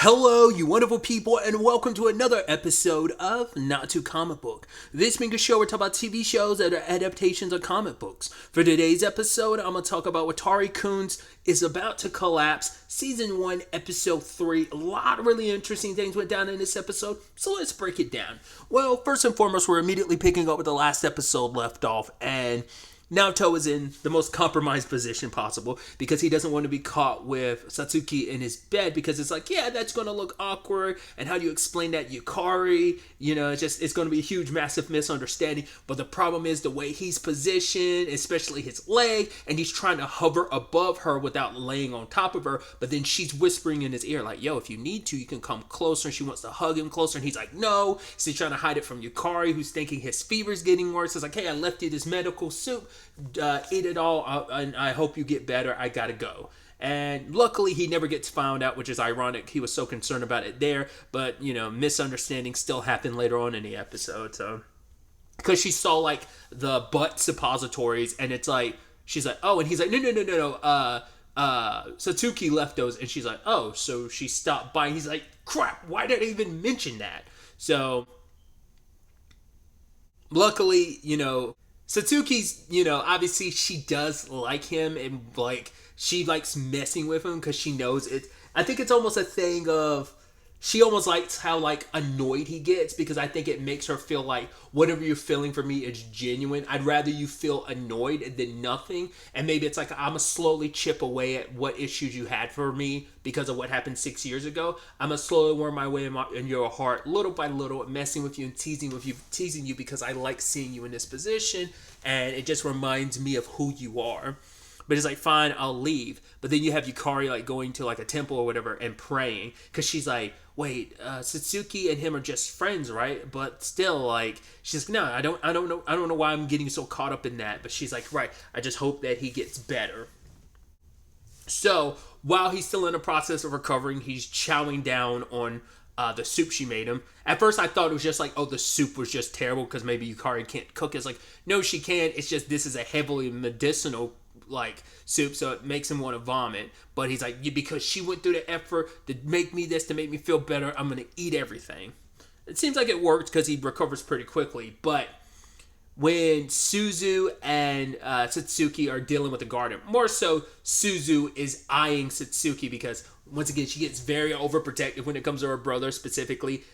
Hello, you wonderful people, and welcome to another episode of Not Too Comic Book. This being a show where we talk about TV shows that are adaptations of comic books. For today's episode, I'm going to talk about Watari-kun is about to collapse, Season 1, Episode 3. A lot of really interesting things went down in this episode, so let's break it down. Well, first and foremost, we're immediately picking up where the last episode left off, and Naoto is in the most compromised position possible because he doesn't want to be caught with Satsuki in his bed because it's like, yeah, that's going to look awkward. And how do you explain that Yukari? You know, it's going to be a huge, massive misunderstanding. But the problem is the way he's positioned, especially his leg, and he's trying to hover above her without laying on top of her. But then she's whispering in his ear like, yo, if you need to, you can come closer. And she wants to hug him closer. And he's like, no. So he's trying to hide it from Yukari, who's thinking his fever's getting worse. It's like, hey, I left you this medical soup. Eat it all, and I hope you get better. I gotta go. And luckily, he never gets found out, which is ironic. He was so concerned about it there, but you know, misunderstandings still happen later on in the episode. So, because she saw like the butt suppositories, and it's like she's like, oh, and he's like, no. Satsuki left those, and she's like, oh, so she stopped by. He's like, crap, why did I even mention that? So, luckily, you know, Satsuki's, you know, obviously she does like him and like she likes messing with him because she knows it. I think it's almost a thing of she almost likes how like annoyed he gets because I think it makes her feel like whatever you're feeling for me is genuine. I'd rather you feel annoyed than nothing. And maybe it's like I'm gonna slowly chip away at what issues you had for me because of what happened 6 years ago. I'm gonna slowly worm my way in your heart little by little, messing with you and teasing you because I like seeing you in this position and it just reminds me of who you are. But it's like, fine, I'll leave. But then you have Yukari like going to like a temple or whatever and praying because she's like, wait, Satsuki and him are just friends, right? But still, like, she's like, no, I don't know why I'm getting so caught up in that. But she's like, right, I just hope that he gets better. So while he's still in the process of recovering, he's chowing down on the soup she made him. At first I thought it was just like, oh, the soup was just terrible because maybe Yukari can't cook. It's like, no, she can. It's just this is a heavily medicinal like soup, so it makes him want to vomit. But he's like, yeah, because she went through the effort to make me this, to make me feel better, I'm gonna eat everything. It seems like it worked because he recovers pretty quickly. But when Suzu and Satsuki are dealing with the garden, more so Suzu is eyeing Satsuki because once again she gets very overprotective when it comes to her brother specifically.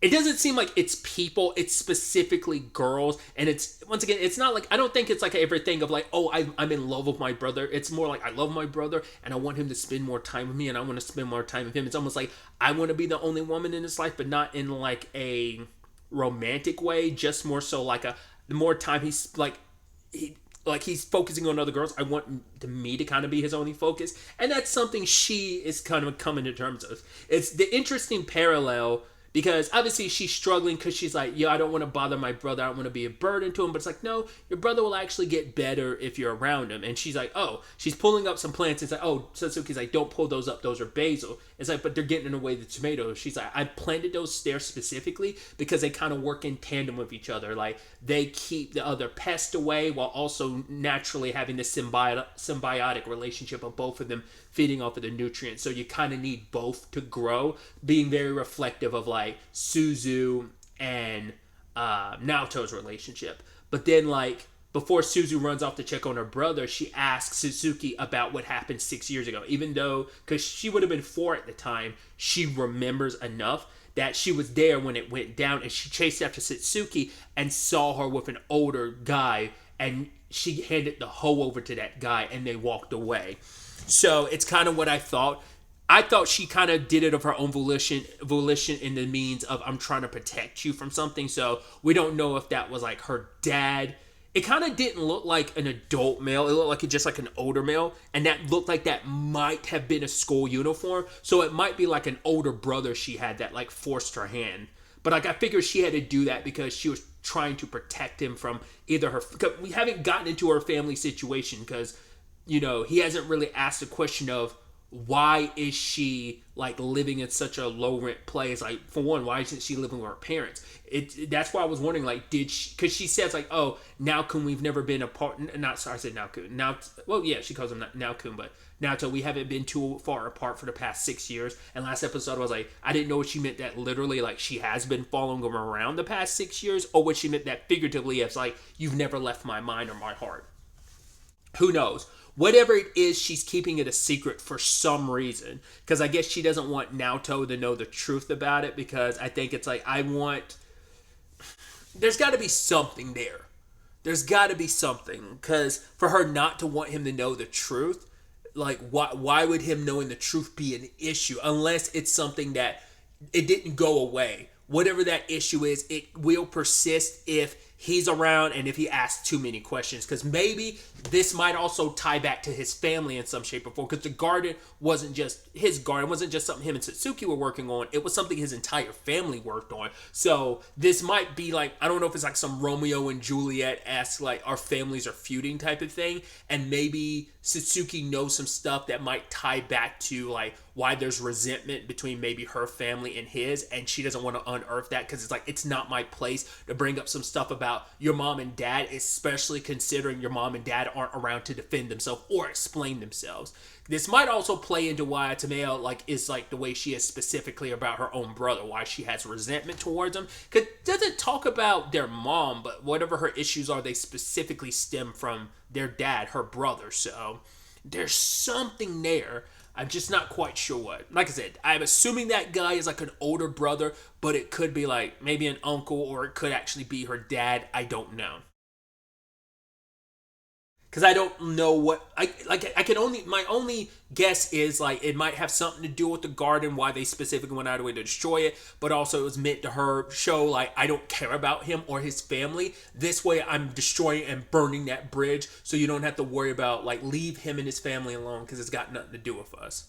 It doesn't seem like it's people, it's specifically girls. And it's, once again, it's not like, I don't think it's like everything of like, oh, I'm in love with my brother. It's more like, I love my brother and I want him to spend more time with me and I want to spend more time with him. It's almost like, I want to be the only woman in his life, but not in like a romantic way, just more so like the more time he's like, he's focusing on other girls. I want me to kind of be his only focus. And that's something she is kind of coming to terms with. It's the interesting parallel because obviously she's struggling because she's like, I don't want to bother my brother. I don't want to be a burden to him. But it's like, no, your brother will actually get better if you're around him. And she's like, oh, she's pulling up some plants. It's like, oh, Satsuki's like, don't pull those up. Those are basil. It's like, but they're getting in the way of the tomatoes. She's like, I planted those there specifically because they kind of work in tandem with each other. Like they keep the other pest away while also naturally having this symbiotic relationship of both of them feeding off of the nutrients. So you kind of need both to grow, being very reflective of like Suzu and Naoto's relationship. But then like before Suzu runs off to check on her brother, she asks Satsuki about what happened 6 years ago. Even though, because she would have been 4 at the time, she remembers enough that she was there when it went down and she chased after Satsuki and saw her with an older guy and she handed the hoe over to that guy and they walked away. So it's kind of what I thought. I thought she kind of did it of her own volition in the means of I'm trying to protect you from something. So we don't know if that was like her dad. It kind of didn't look like an adult male. It looked like just like an older male. And that looked like that might have been a school uniform. So it might be like an older brother she had that like forced her hand. But like I figured she had to do that because she was trying to protect him from either her... Because we haven't gotten into her family situation because, you know, he hasn't really asked the question of why is she like living in such a low rent place? Like, for one, why isn't she living with her parents? That's why I was wondering, like, did she, because she says like, oh, Naokun, we've never been apart. Not sorry, I said Naokun. Now, well, yeah, she calls him Naokun, but Naoto, we haven't been too far apart for the past 6 years. And last episode I was like, I didn't know what she meant that literally like she has been following him around the past 6 years, or what she meant that figuratively as like you've never left my mind or my heart. Who knows? Whatever it is, she's keeping it a secret for some reason. Because I guess she doesn't want Naoto to know the truth about it. Because I think it's like, there's got to be something there. There's got to be something. Because for her not to want him to know the truth, like, why would him knowing the truth be an issue? Unless it's something that it didn't go away. Whatever that issue is, it will persist if he's around and if he asks too many questions. Because maybe this might also tie back to his family in some shape or form. Because the garden wasn't just his garden, it wasn't just something him and Satsuki were working on. It was something his entire family worked on. So this might be like, I don't know if it's like some Romeo and Juliet-esque, like our families are feuding type of thing. And maybe Satsuki knows some stuff that might tie back to like why there's resentment between maybe her family and his, and she doesn't want to unearth that because it's like, it's not my place to bring up some stuff about your mom and dad, especially considering your mom and dad aren't around to defend themselves or explain themselves. This might also play into why Tameo like is like the way she is specifically about her own brother, why she has resentment towards him. Cause it doesn't talk about their mom, but whatever her issues are, they specifically stem from their dad, her brother. So there's something there. I'm just not quite sure what. Like I said, I'm assuming that guy is like an older brother, but it could be like maybe an uncle, or it could actually be her dad. I don't know. Because I don't know what I can only, my only guess is like it might have something to do with the garden, why they specifically went out of the way to destroy it, but also it was meant to her show like I don't care about him or his family. This way I'm destroying and burning that bridge, so you don't have to worry about like leave him and his family alone because it's got nothing to do with us.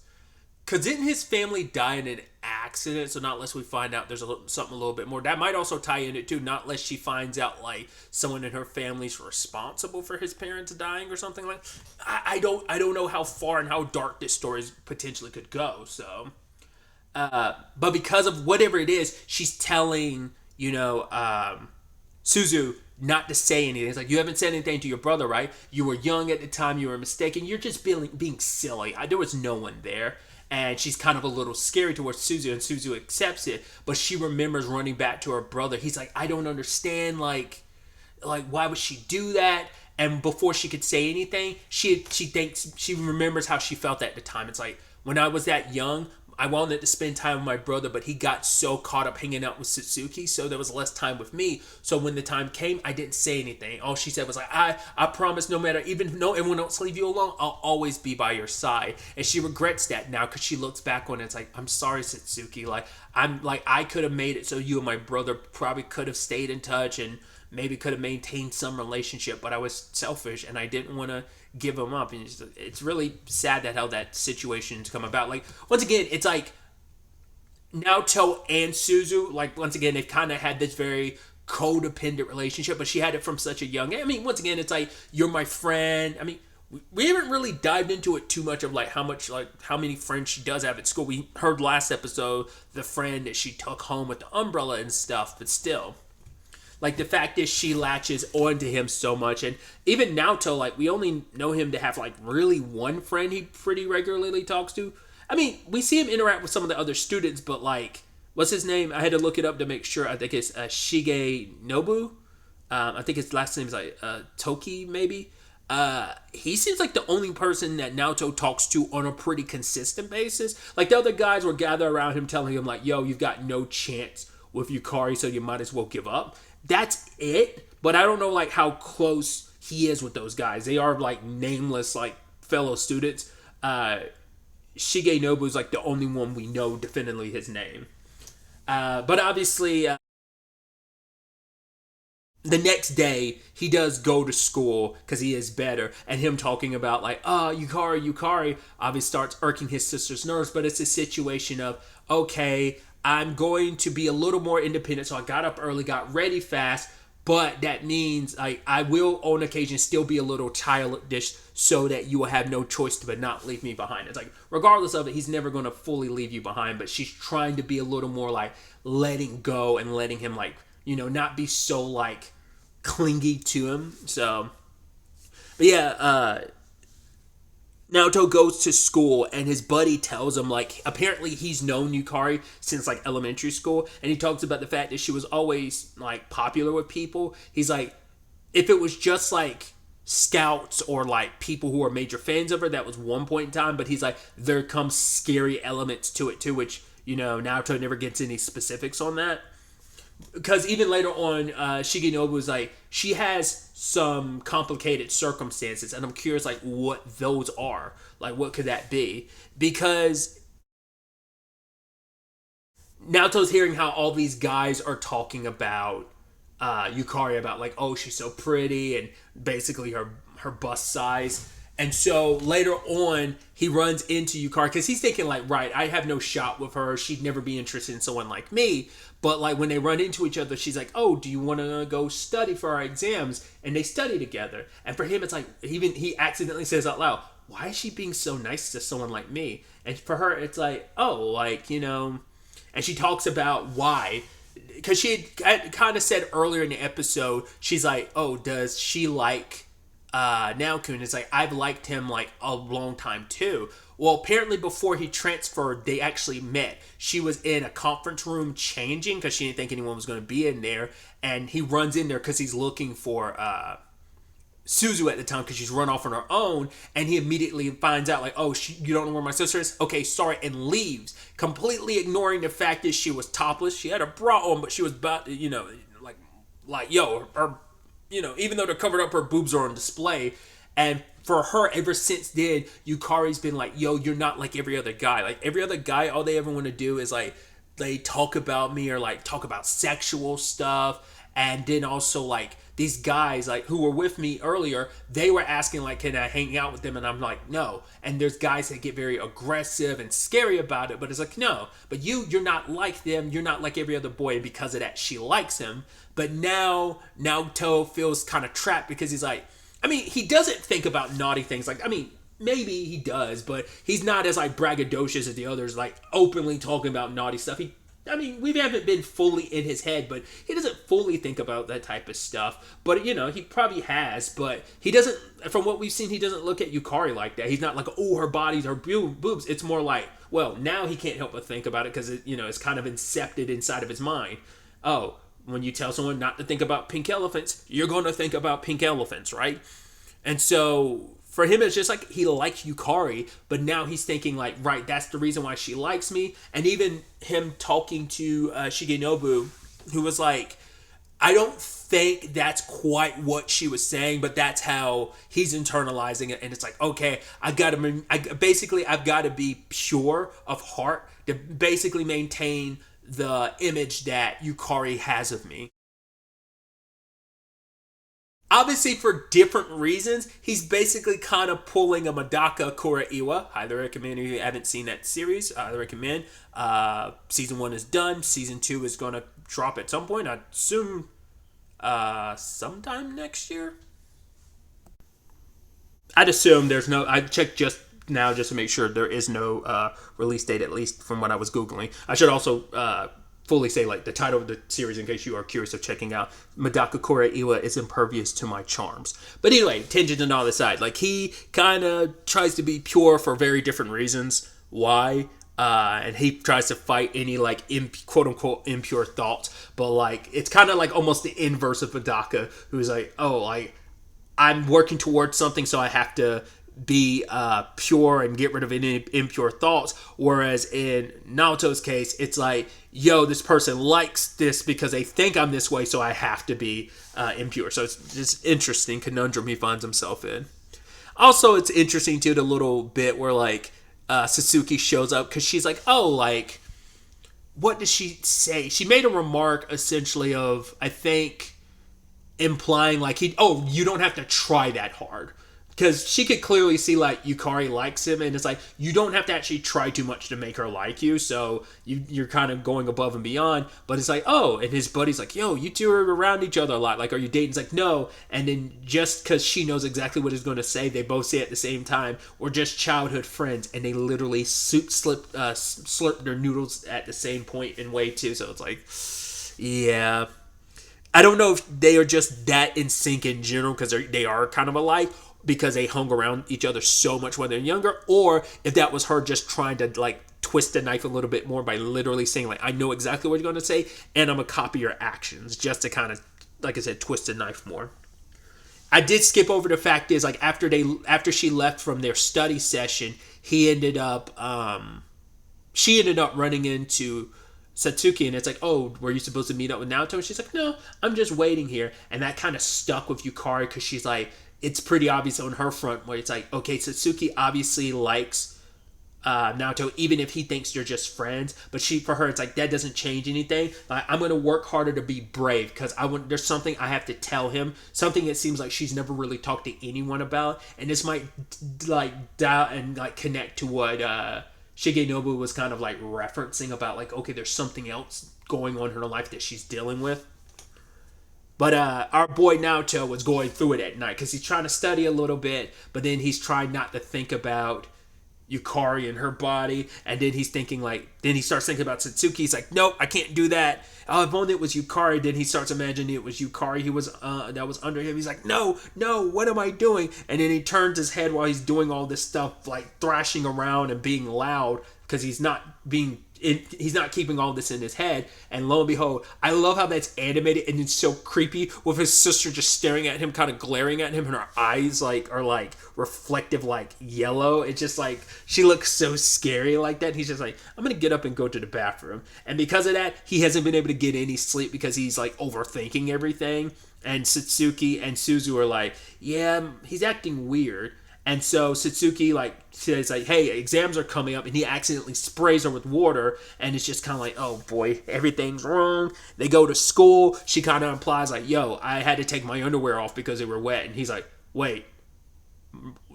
Because didn't his family die in an accident? So not unless we find out there's something a little bit more. That might also tie in it too. Not unless she finds out like someone in her family's responsible for his parents dying or something like. I don't know how far and how dark this story potentially could go. So, but because of whatever it is, she's telling Suzu not to say anything. It's like, you haven't said anything to your brother, right? You were young at the time. You were mistaken. You're just being silly. There was no one there. And she's kind of a little scary towards Suzu, and Suzu accepts it. But she remembers running back to her brother. He's like, I don't understand, like why would she do that? And before she could say anything, she remembers how she felt at the time. It's like, when I was that young, I wanted to spend time with my brother, but he got so caught up hanging out with Satsuki, so there was less time with me. So when the time came, I didn't say anything. All she said was like, I promise, no matter, even though everyone else leave you alone, I'll always be by your side. And she regrets that now because she looks back on it. It's like, I'm sorry, Satsuki. I could have made it so you and my brother probably could have stayed in touch and maybe could have maintained some relationship, but I was selfish and I didn't want to give him up. And it's really sad that how that situation's come about. Like, once again, it's like Naoto and Suzu, like, once again, they've kind of had this very codependent relationship, but she had it from such a young age. I mean, once again, it's like, you're my friend. I mean, we haven't really dived into it too much of like how many friends she does have at school. We heard last episode the friend that she took home with the umbrella and stuff, but still, like, the fact is she latches onto him so much. And even Naoto, like, we only know him to have, like, really one friend he pretty regularly talks to. I mean, we see him interact with some of the other students, but, like, what's his name? I had to look it up to make sure. I think it's Shige Nobu. I think his last name is, like, Toki, maybe. He seems like the only person that Naoto talks to on a pretty consistent basis. Like, the other guys were gathered around him telling him, like, yo, you've got no chance with Yukari, so you might as well give up. That's it, but I don't know like how close he is with those guys. They are like nameless like fellow students. Shige Nobu is like the only one we know definitively his name. But obviously, the next day he does go to school because he is better, and him talking about like, Yukari obviously starts irking his sister's nerves. But it's a situation of, okay, I'm going to be a little more independent, so I got up early, got ready fast, but that means I will on occasion still be a little childish so that you will have no choice but not leave me behind. It's like, regardless of it, he's never going to fully leave you behind, but she's trying to be a little more like letting go and letting him like, not be so like clingy to him. So, but yeah, Naoto goes to school and his buddy tells him, like, apparently he's known Yukari since like elementary school, and he talks about the fact that she was always like popular with people. He's like, if it was just like scouts or like people who are major fans of her, that was one point in time, but he's like, there comes scary elements to it too, which, Naoto never gets any specifics on that. Because even later on, Shigenobu was like, she has some complicated circumstances, and I'm curious, like, what those are. Like, what could that be? Because Naoto's hearing how all these guys are talking about Yukari, about like, oh, she's so pretty, and basically her bust size. And so later on, he runs into Yukari because he's thinking like, right, I have no shot with her. She'd never be interested in someone like me. But like when they run into each other, she's like, oh, do you want to go study for our exams? And they study together. And for him, it's like, even he accidentally says out loud, why is she being so nice to someone like me? And for her, it's like, oh, like, and she talks about why. Because she had kind of said earlier in the episode, she's like, oh, does she like Naokun? It's like, I've liked him like a long time too. Well, apparently before he transferred, they actually met. She was in a conference room changing because she didn't think anyone was going to be in there. And he runs in there because he's looking for Suzu at the time because she's run off on her own. And he immediately finds out like, oh, you don't know where my sister is? Okay, sorry. And leaves, completely ignoring the fact that she was topless. She had a bra on, but she was about to, like, yo, her, even though they're covered up, her boobs are on display. And for her, ever since then, Yukari's been like, yo, you're not like every other guy. Like, every other guy, all they ever want to do is, like, they talk about me or, like, talk about sexual stuff. And then also, like, these guys, like, who were with me earlier, they were asking, like, can I hang out with them? And I'm like, no. And there's guys that get very aggressive and scary about it. But it's like, no. But you're not like them. You're not like every other boy. And because of that, she likes him. But now, Naoto feels kind of trapped because he's like, I mean, he doesn't think about naughty things. Like, I mean, maybe he does, but he's not as, like, braggadocious as the others, like, openly talking about naughty stuff. We haven't been fully in his head, but he doesn't fully think about that type of stuff. But, he probably has, but he doesn't, from what we've seen, he doesn't look at Yukari like that. He's not like, oh, her body's, her boobs. It's more like, well, now he can't help but think about it because, it's kind of incepted inside of his mind. Oh, when you tell someone not to think about pink elephants, you're going to think about pink elephants, right? And so for him, it's just like he likes Yukari, but now he's thinking like, right, that's the reason why she likes me. And even him talking to Shigenobu, who was like, I don't think that's quite what she was saying, but that's how he's internalizing it. And it's like, okay, I've got to be pure of heart to basically maintain the image that Yukari has of me. Obviously, for different reasons, he's basically kind of pulling a Madaka Kuraiwa. Highly recommend if you haven't seen that series. Highly recommend. Season 1 is done. Season 2 is going to drop at some point. I assume sometime next year. I'd assume there's no... I checked just now just to make sure there is no release date, at least from what I was Googling. I should also... fully say like the title of the series in case you are curious of checking out. Madaka Kuraiwa is impervious to my charms. But anyway, tangent and all aside, like he kind of tries to be pure for very different reasons. Why? And he tries to fight any like quote unquote impure thoughts. But like it's kind of like almost the inverse of Madaka, who's like, oh, like I'm working towards something, so I have to be pure and get rid of any impure thoughts. Whereas in Naoto's case, it's like, yo, this person likes this because they think I'm this way, so I have to be impure. So it's just interesting conundrum he finds himself in. Also, it's interesting too, the little bit where like Satsuki shows up because she's like, oh, like, what did she say? She made a remark essentially of, I think, implying like you don't have to try that hard. Because she could clearly see, like, Yukari likes him, and it's like, you don't have to actually try too much to make her like you, so you're kind of going above and beyond. But it's like, oh, and his buddy's like, yo, you two are around each other a lot. Like, are you dating? It's like, no. And then just because she knows exactly what he's going to say, they both say at the same time, we're just childhood friends, and they literally slurp their noodles at the same point and way, too. So it's like, yeah. I don't know if they are just that in sync in general, because they are kind of alike, because they hung around each other so much when they're younger, or if that was her just trying to like twist the knife a little bit more by literally saying like, I know exactly what you're going to say and I'm gonna copy your actions, just to kind of, like I said, twist the knife more. I did skip over the fact is like after she left from their study session, she ended up running into Satsuki, and it's like, oh, were you supposed to meet up with Naoto? And she's like, no, I'm just waiting here. And that kind of stuck with Yukari because she's like, it's pretty obvious on her front where it's like, okay, Satsuki obviously likes Naoto, even if he thinks they're just friends. But for her, it's like, that doesn't change anything. Like, I'm gonna work harder to be brave because there's something I have to tell him, something it seems like she's never really talked to anyone about, and this might like doubt and like connect to what Shigenobu was kind of like referencing about like, okay, there's something else going on in her life that she's dealing with. But our boy Naoto was going through it at night because he's trying to study a little bit, but then he's trying not to think about Yukari and her body, and then he starts thinking about Satsuki. He's like, nope, I can't do that. Oh, if only it was Yukari. Then he starts imagining it was Yukari that was under him. He's like, no, what am I doing? And then he turns his head while he's doing all this stuff, like thrashing around and being loud because he's not keeping all this in his head. And lo and behold, I love how that's animated and it's so creepy with his sister just staring at him, kind of glaring at him, and her eyes are reflective, like yellow. It's just like she looks so scary like that. He's just like, I'm gonna get up and go to the bathroom. And because of that, he hasn't been able to get any sleep because he's like overthinking everything. And Satsuki and Suzu are like, yeah, he's acting weird. And so Satsuki like says like, hey, exams are coming up, and he accidentally sprays her with water, and it's just kind of like, oh boy, everything's wrong. They go to school. She kind of implies like, yo, I had to take my underwear off because they were wet. And he's like, wait,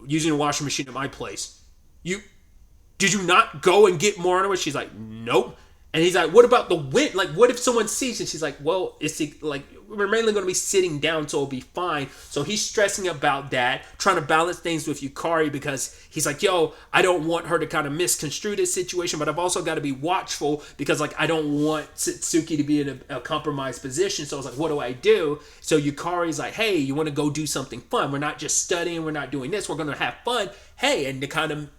using a washing machine at my place, did you not go and get more underwear? She's like, nope. And he's like, what about the wind? Like, what if someone sees? And she's like, well, it's like, we're mainly going to be sitting down, so it'll be fine. So he's stressing about that, trying to balance things with Yukari because he's like, yo, I don't want her to kind of misconstrue this situation, but I've also got to be watchful because, like, I don't want Satsuki to be in a compromised position. So I was like, what do I do? So Yukari's like, hey, you want to go do something fun? We're not just studying. We're not doing this. We're going to have fun. Hey, and to kind of,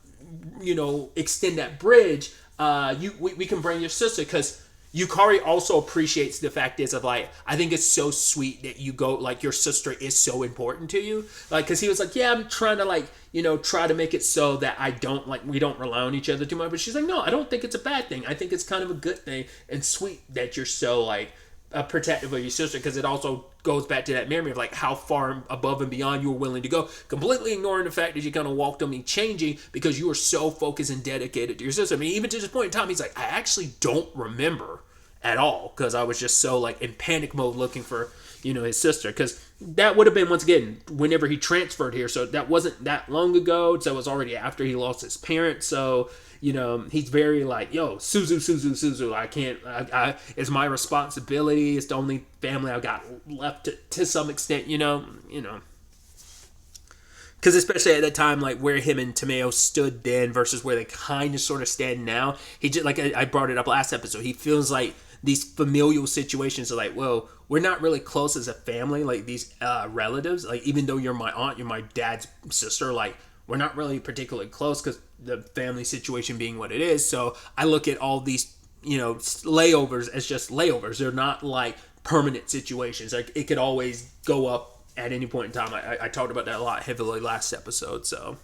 extend that bridge, we can bring your sister, because Yukari also appreciates the fact is of like, I think it's so sweet that you go, like, your sister is so important to you, like, because he was like, yeah, I'm trying to like, try to make it so that we don't rely on each other too much, but she's like, no, I don't think it's a bad thing. I think it's kind of a good thing and sweet that you're so like protective of your sister, because it also goes back to that memory of like how far above and beyond you were willing to go, completely ignoring the fact that you kind of walked on me changing because you were so focused and dedicated to your sister. I mean, even to this point in time, he's like, I actually don't remember at all because I was just so like in panic mode looking for his sister, because that would have been, once again, whenever he transferred here, so that wasn't that long ago, so it was already after he lost his parents. So he's very like, yo, Suzu, I can't, it's my responsibility, it's the only family I've got left to some extent, because especially at that time, like where him and Tomeo stood then versus where they kind of sort of stand now, he just, like I brought it up last episode, he feels like these familial situations are like, well, we're not really close as a family, like these relatives, like even though you're my aunt, you're my dad's sister, like we're not really particularly close because the family situation being what it is. So I look at all these, layovers as just layovers. They're not like permanent situations. Like it could always go up at any point in time. I talked about that a lot heavily last episode. So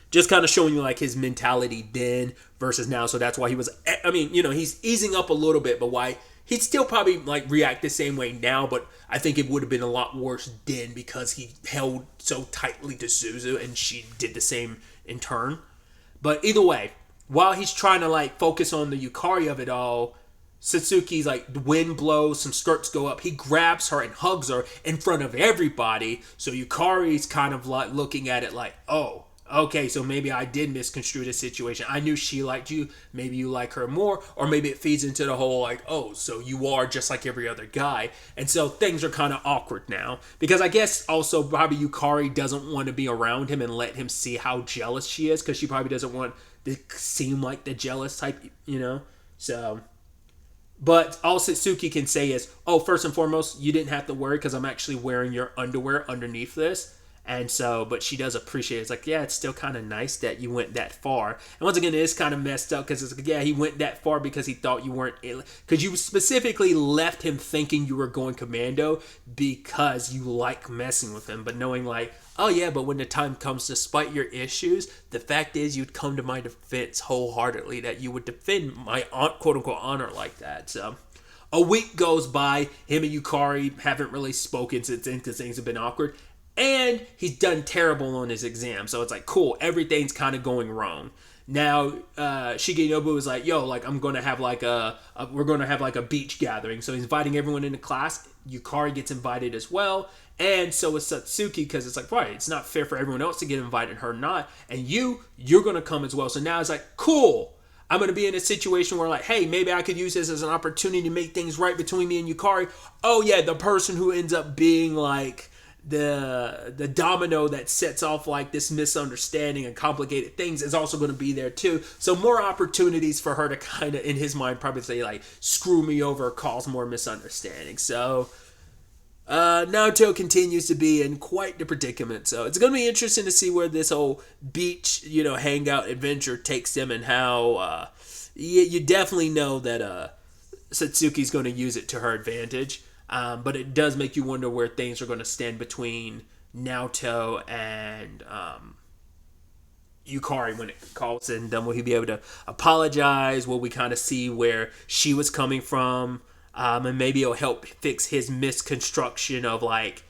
just kind of showing you like his mentality then versus now. So that's why he was, he's easing up a little bit, but why he'd still probably like react the same way now, but I think it would have been a lot worse then because he held so tightly to Suzu and she did the same in turn. But either way, while he's trying to like focus on the Yukari of it all, Satsuki's like, the wind blows, some skirts go up, he grabs her and hugs her in front of everybody. So Yukari's kind of like looking at it like, oh, okay, so maybe I did misconstrue the situation. I knew she liked you. Maybe you like her more. Or maybe it feeds into the whole like, oh, so you are just like every other guy. And so things are kind of awkward now. Because I guess also probably Yukari doesn't want to be around him and let him see how jealous she is. Because she probably doesn't want to seem like the jealous type, So, but all Satsuki can say is, oh, first and foremost, you didn't have to worry because I'm actually wearing your underwear underneath this. And so, but she does appreciate it. It's like, yeah, it's still kind of nice that you went that far. And once again, it is kind of messed up because it's like, yeah, he went that far because he thought you weren't, because you specifically left him thinking you were going commando because you like messing with him. But knowing like, oh yeah, but when the time comes, despite your issues, the fact is you'd come to my defense wholeheartedly, that you would defend my quote unquote honor like that. So a week goes by, him and Yukari haven't really spoken since then because things have been awkward. And he's done terrible on his exam. So it's like, cool, everything's kind of going wrong. Now, Shigenobu is like, yo, like, I'm going to have like we're going to have like a beach gathering. So he's inviting everyone into class. Yukari gets invited as well. And so is Satsuki, because it's like, right, it's not fair for everyone else to get invited, her not. And you're going to come as well. So now it's like, cool. I'm going to be in a situation where like, hey, maybe I could use this as an opportunity to make things right between me and Yukari. Oh yeah, the person who ends up being like the domino that sets off like this misunderstanding and complicated things is also going to be there too. So more opportunities for her to kind of, in his mind, probably say like, screw me over, cause more misunderstandings. So Naruto continues to be in quite the predicament. So it's going to be interesting to see where this whole beach, hangout adventure takes them, and how you definitely know that Satsuki's going to use it to her advantage. But it does make you wonder where things are going to stand between Naoto and Yukari when it calls. And will he be able to apologize? Will we kind of see where she was coming from? And maybe it'll help fix his misconstruction of like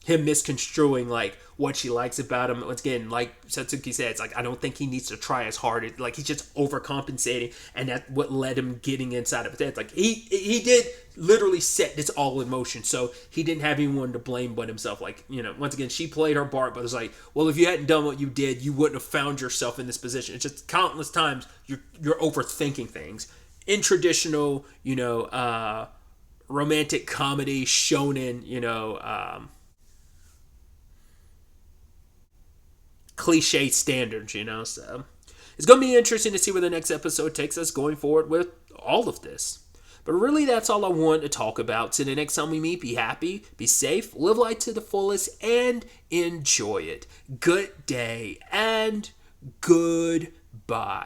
him misconstruing like what she likes about him. Once again, like Satsuki said, it's like, I don't think he needs to try as hard. Like, he's just overcompensating, and that's what led him getting inside of his head. It's like he did literally set this all in motion, so he didn't have anyone to blame but himself. Like, once again, she played her part, but it's like, well, if you hadn't done what you did, you wouldn't have found yourself in this position. It's just countless times you're overthinking things. In traditional, romantic comedy, shonen, cliche standards, so it's going to be interesting to see where the next episode takes us going forward with all of this. But really, that's all I want to talk about. So the next time we meet, be happy, be safe, live life to the fullest, and enjoy it. Good day and goodbye.